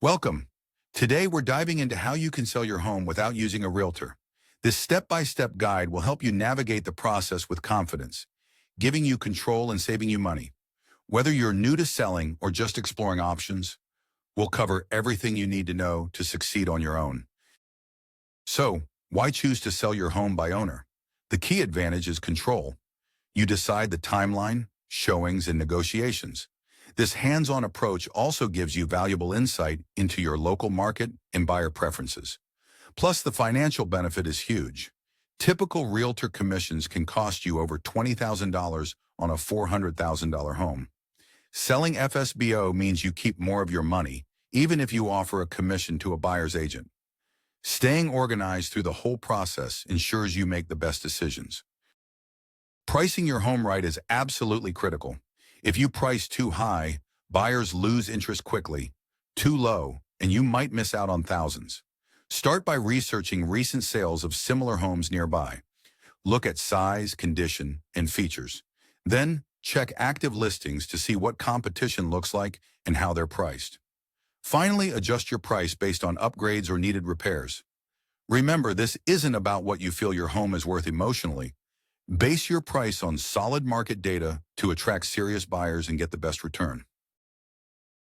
Welcome. Today we're diving into how you can sell your home without using a realtor. This step-by-step guide will help you navigate the process with confidence, giving you control and saving you money. Whether you're new to selling or just exploring options, we'll cover everything you need to know to succeed on your own. So, why choose to sell your home by owner? The key advantage is control. You decide the timeline, showings, and negotiations. This hands-on approach also gives you valuable insight into your local market and buyer preferences. Plus, the financial benefit is huge. Typical realtor commissions can cost you over $20,000 on a $400,000 home. Selling FSBO means you keep more of your money, even if you offer a commission to a buyer's agent. Staying organized through the whole process ensures you make the best decisions. Pricing your home right is absolutely critical. If you price too high, buyers lose interest quickly. Too low, and you might miss out on thousands. Start by researching recent sales of similar homes nearby. Look at size, condition, and features. Then, check active listings to see what competition looks like and how they're priced. Finally, adjust your price based on upgrades or needed repairs. Remember, this isn't about what you feel your home is worth emotionally. Base your price on solid market data to attract serious buyers and get the best return.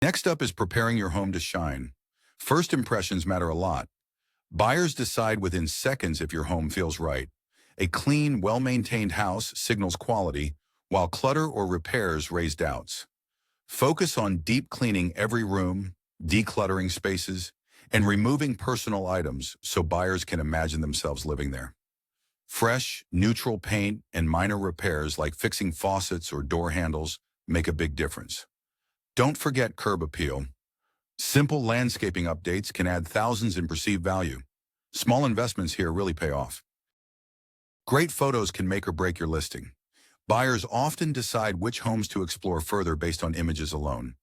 Next up is preparing your home to shine. First impressions matter a lot. Buyers decide within seconds if your home feels right. A clean, well-maintained house signals quality, while clutter or repairs raise doubts. Focus on deep cleaning every room, decluttering spaces, and removing personal items so buyers can imagine themselves living there. Fresh, neutral paint and minor repairs like fixing faucets or door handles make a big difference. Don't forget curb appeal. Simple landscaping updates can add thousands in perceived value. Small investments here really pay off. Great photos can make or break your listing. Buyers often decide which homes to explore further based on images alone.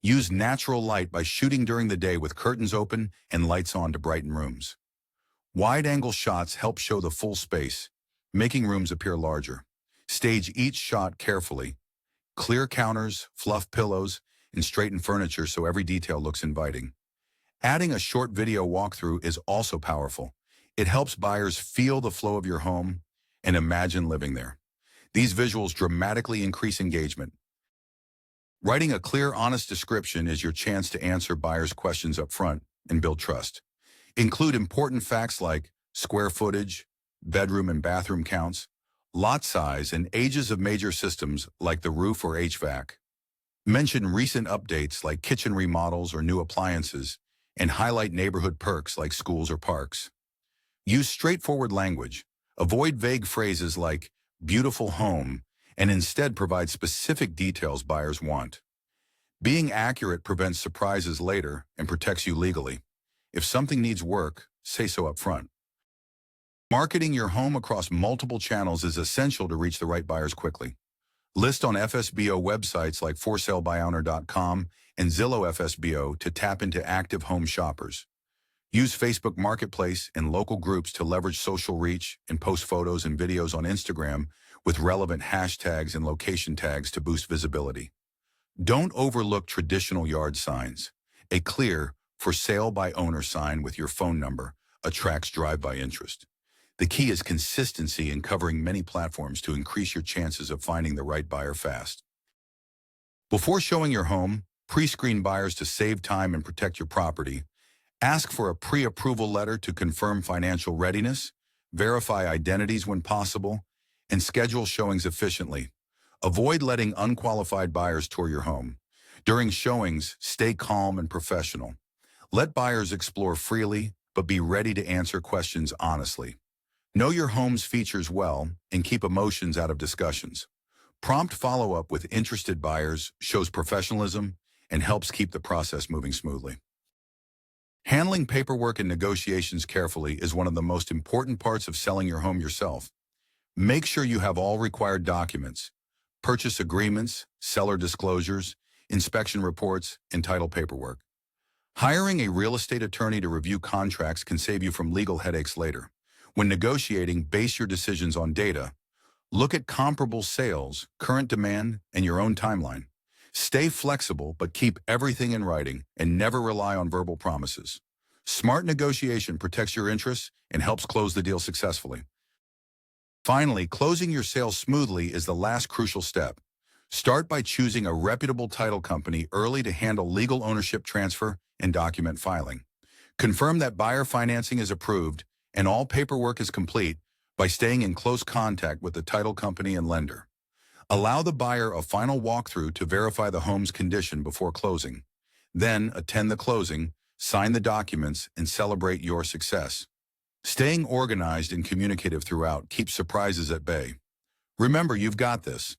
Use natural light by shooting during the day with curtains open and lights on to brighten rooms. Wide-angle shots help show the full space, making rooms appear larger. Stage each shot carefully. Clear counters, fluff pillows, and straighten furniture so every detail looks inviting. Adding a short video walkthrough is also powerful. It helps buyers feel the flow of your home and imagine living there. These visuals dramatically increase engagement. Writing a clear, honest description is your chance to answer buyers' questions up front and build trust. Include important facts like square footage, bedroom and bathroom counts, lot size, and ages of major systems like the roof or HVAC. Mention recent updates like kitchen remodels or new appliances, and highlight neighborhood perks like schools or parks. Use straightforward language. Avoid vague phrases like beautiful home, and instead provide specific details buyers want. Being accurate prevents surprises later and protects you legally. If something needs work, say so up front. Marketing your home across multiple channels is essential to reach the right buyers quickly. List on FSBO websites like ForSaleByOwner.com and Zillow FSBO to tap into active home shoppers. Use Facebook Marketplace and local groups to leverage social reach and post photos and videos on Instagram with relevant hashtags and location tags to boost visibility. Don't overlook traditional yard signs. A clear "For Sale by Owner" sign with your phone number attracts drive-by interest. The key is consistency in covering many platforms to increase your chances of finding the right buyer fast. Before showing your home, pre-screen buyers to save time and protect your property. Ask for a pre-approval letter to confirm financial readiness, verify identities when possible, and schedule showings efficiently. Avoid letting unqualified buyers tour your home. During showings, stay calm and professional. Let buyers explore freely, but be ready to answer questions honestly. Know your home's features well and keep emotions out of discussions. Prompt follow-up with interested buyers shows professionalism and helps keep the process moving smoothly. Handling paperwork and negotiations carefully is one of the most important parts of selling your home yourself. Make sure you have all required documents, purchase agreements, seller disclosures, inspection reports, and title paperwork. Hiring a real estate attorney to review contracts can save you from legal headaches later. When negotiating, base your decisions on data. Look at comparable sales, current demand, and your own timeline. Stay flexible, but keep everything in writing and never rely on verbal promises. Smart negotiation protects your interests and helps close the deal successfully. Finally, closing your sale smoothly is the last crucial step. Start by choosing a reputable title company early to handle legal ownership transfer and document filing. Confirm that buyer financing is approved and all paperwork is complete by staying in close contact with the title company and lender. Allow the buyer a final walkthrough to verify the home's condition before closing. Then attend the closing, sign the documents, and celebrate your success. Staying organized and communicative throughout keeps surprises at bay. Remember, you've got this.